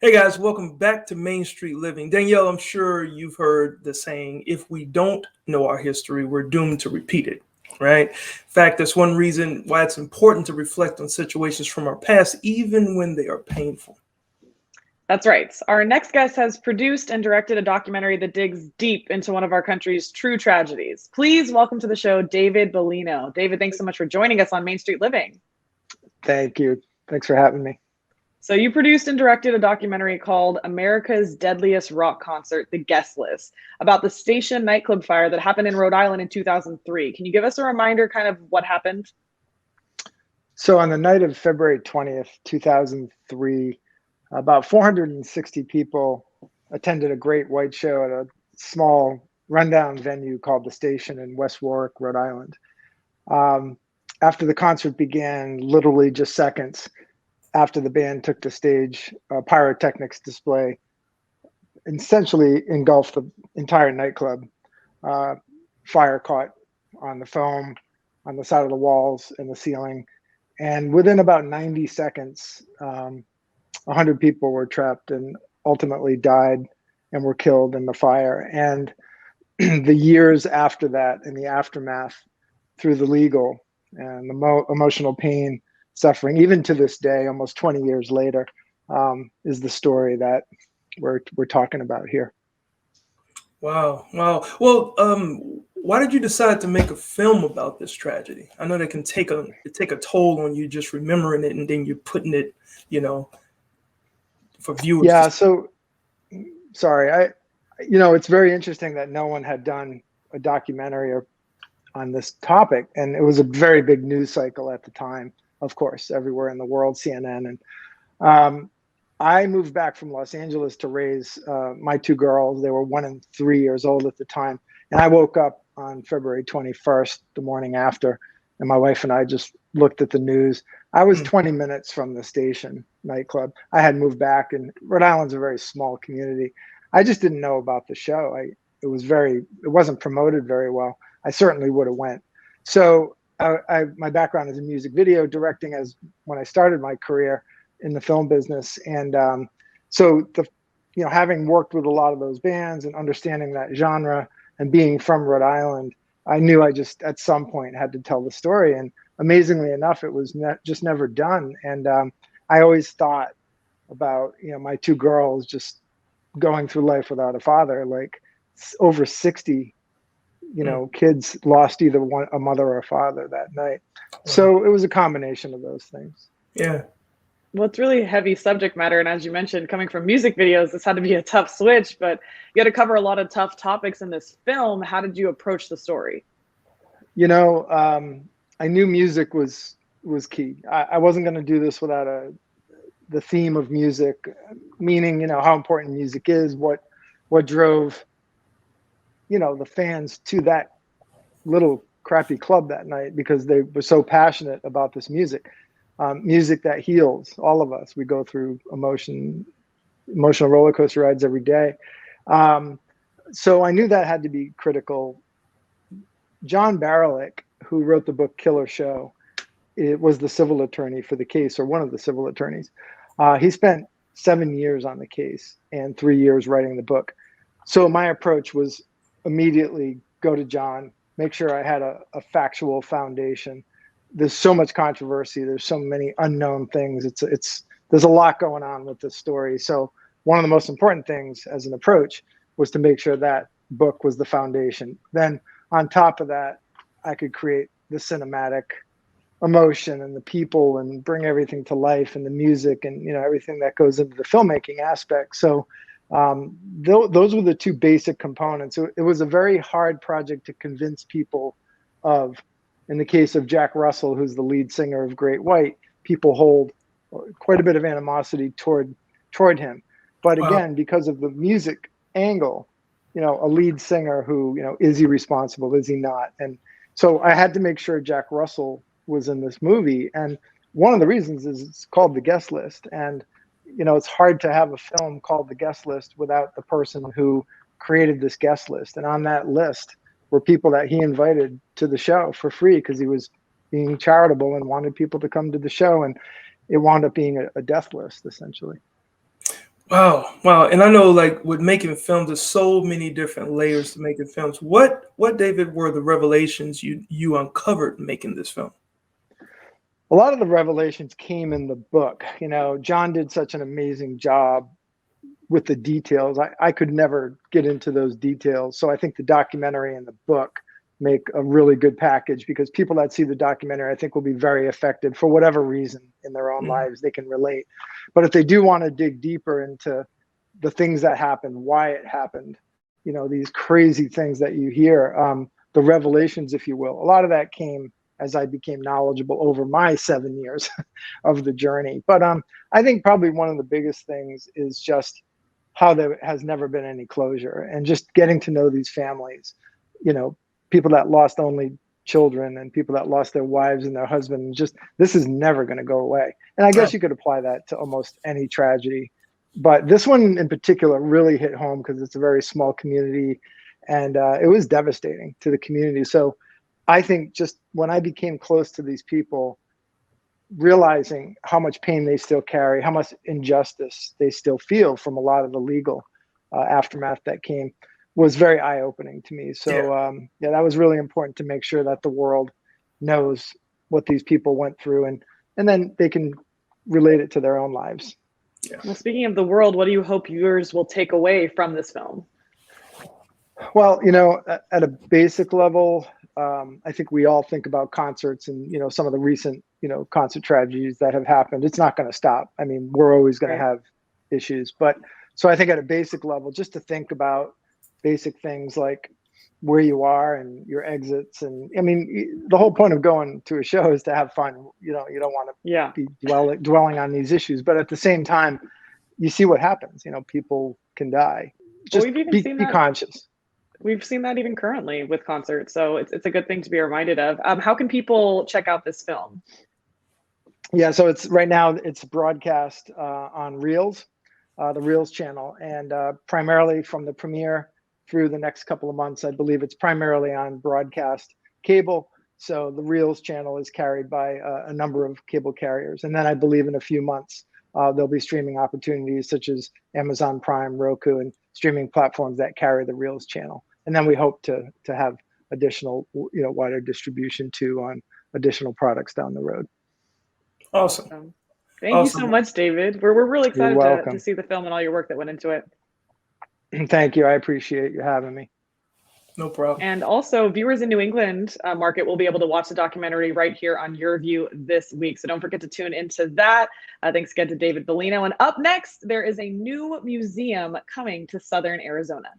Hey guys, welcome back to Main Street Living. Danielle, I'm sure you've heard the saying, if we don't know our history, we're doomed to repeat it, right? In fact, that's one reason why it's important to reflect on situations from our past, even when they are painful. That's right. Our next guest has produced and directed a documentary that digs deep into one of our country's true tragedies. Please welcome to the show, David Bellino. David, thanks so much for joining us on Main Street Living. Thank you. Thanks for having me. So you produced and directed a documentary called America's Deadliest Rock Concert, The Guest List, about the Station Nightclub fire that happened in Rhode Island in 2003. Can you give us a reminder kind of what happened? So on the night of February 20th, 2003, about 460 people attended a great white show at a small rundown venue called the Station in West Warwick, Rhode Island. After the concert began, literally just seconds after the band took the stage, a pyrotechnics display essentially engulfed the entire nightclub. Fire caught on the foam, on the side of the walls and the ceiling. And within about 90 seconds, 100 people were trapped and ultimately died and were killed in the fire. And the years after that, in the aftermath, through the legal and the emotional pain, suffering, even to this day, almost 20 years later, is the story that we're talking about here. Wow. Well, why did you decide to make a film about this tragedy? I know that can take a toll on you just remembering it, and then you're putting it, for viewers. Yeah. So, sorry. It's very interesting that no one had done a documentary on this topic, and it was a very big news cycle at the time. Of course, everywhere in the world, CNN. And I moved back from Los Angeles to raise my two girls. They were 1 and 3 years old at the time. And I woke up on February 21st, the morning after, and my wife and I just looked at the news. I was 20 minutes from the Station nightclub. I had moved back, and Rhode Island's a very small community. I just didn't know about the show. It wasn't promoted very well. I certainly would have went. So my background is in music video directing when I started my career in the film business. And so having worked with a lot of those bands and understanding that genre and being from Rhode Island, I knew I just at some point had to tell the story. And amazingly enough, it was just never done. And I always thought about, my two girls just going through life without a father, like over 60 kids lost either a mother or a father that night. So it was a combination of those things. Yeah. Well, it's really heavy subject matter. And as you mentioned, coming from music videos, this had to be a tough switch, but you had to cover a lot of tough topics in this film. How did you approach the story? I knew music was key. I wasn't going to do this without the theme of music, meaning, how important music is, what drove the fans to that little crappy club that night, because they were so passionate about this music that heals all of us. We go through emotional roller coaster rides every day. So I knew that had to be critical. John Bareilles, who wrote the book Killer Show, it was the civil attorney for the case, or one of the civil attorneys. He spent 7 years on the case and 3 years writing the book. So my approach was immediately go to John, make sure I had a factual foundation. There's so much controversy. There's so many unknown things. There's a lot going on with this story. So one of the most important things as an approach was to make sure that book was the foundation. Then on top of that, I could create the cinematic emotion and the people and bring everything to life, and the music and, everything that goes into the filmmaking aspect. So those were the two basic components. It was a very hard project to convince people of. In the case of Jack Russell, who's the lead singer of Great White, people hold quite a bit of animosity toward him. But again, because of the music angle, a lead singer who, is he responsible? Is he not? And so I had to make sure Jack Russell was in this movie. And one of the reasons is it's called The Guest List. And, it's hard to have a film called The Guest List without the person who created this guest list. And on that list were people that he invited to the show for free because he was being charitable and wanted people to come to the show. And it wound up being a death list, essentially. Wow, wow. And I know like with making films, there's so many different layers to making films. What David were the revelations you uncovered making this film? A lot of the revelations came in the book. You know, John did such an amazing job with the details. I could never get into those details. So I think the documentary and the book make a really good package, because people that see the documentary, I think, will be very affected for whatever reason in their own lives. They can relate. But if they do want to dig deeper into the things that happened, why it happened, you know, these crazy things that you hear, the revelations, if you will, a lot of that came as I became knowledgeable over my 7 years of the journey. But I think probably one of the biggest things is just how there has never been any closure, and just getting to know these families, you know, people that lost only children and people that lost their wives and their husbands. Just, this is never going to go away. And I guess you could apply that to almost any tragedy, but this one in particular really hit home because it's a very small community, and it was devastating to the community. So I think just when I became close to these people, realizing how much pain they still carry, how much injustice they still feel from a lot of the legal aftermath that came, was very eye-opening to me. So yeah, that was really important to make sure that the world knows what these people went through, and then they can relate it to their own lives. Yeah. Well, speaking of the world, what do you hope viewers will take away from this film? Well, you know, at a basic level, I think we all think about concerts and, you know, some of the recent, you know, concert tragedies that have happened. It's not going to stop. I mean, we're always going to have issues. But so I think at a basic level, just to think about basic things like where you are and your exits. And I mean, the whole point of going to a show is to have fun. You know, you don't want to be dwelling on these issues. But at the same time, you see what happens. You know, people can die. Just be conscious. We've seen that even currently with concerts. So it's a good thing to be reminded of. How can people check out this film? Yeah, so it's right now it's broadcast on Reels, the Reels channel, and primarily from the premiere through the next couple of months, I believe it's primarily on broadcast cable. So the Reels channel is carried by a number of cable carriers. And then I believe in a few months, there'll be streaming opportunities such as Amazon Prime, Roku, and streaming platforms that carry the Reels channel. And then we hope to have additional, you know, wider distribution too on additional products down the road. Awesome. Thank you so much, David. We're really excited to see the film and all your work that went into it. Thank you. I appreciate you having me. No problem. And also, viewers in New England market will be able to watch the documentary right here on YurView this week. So don't forget to tune into that. Thanks again to David Bellino. And up next, there is a new museum coming to Southern Arizona.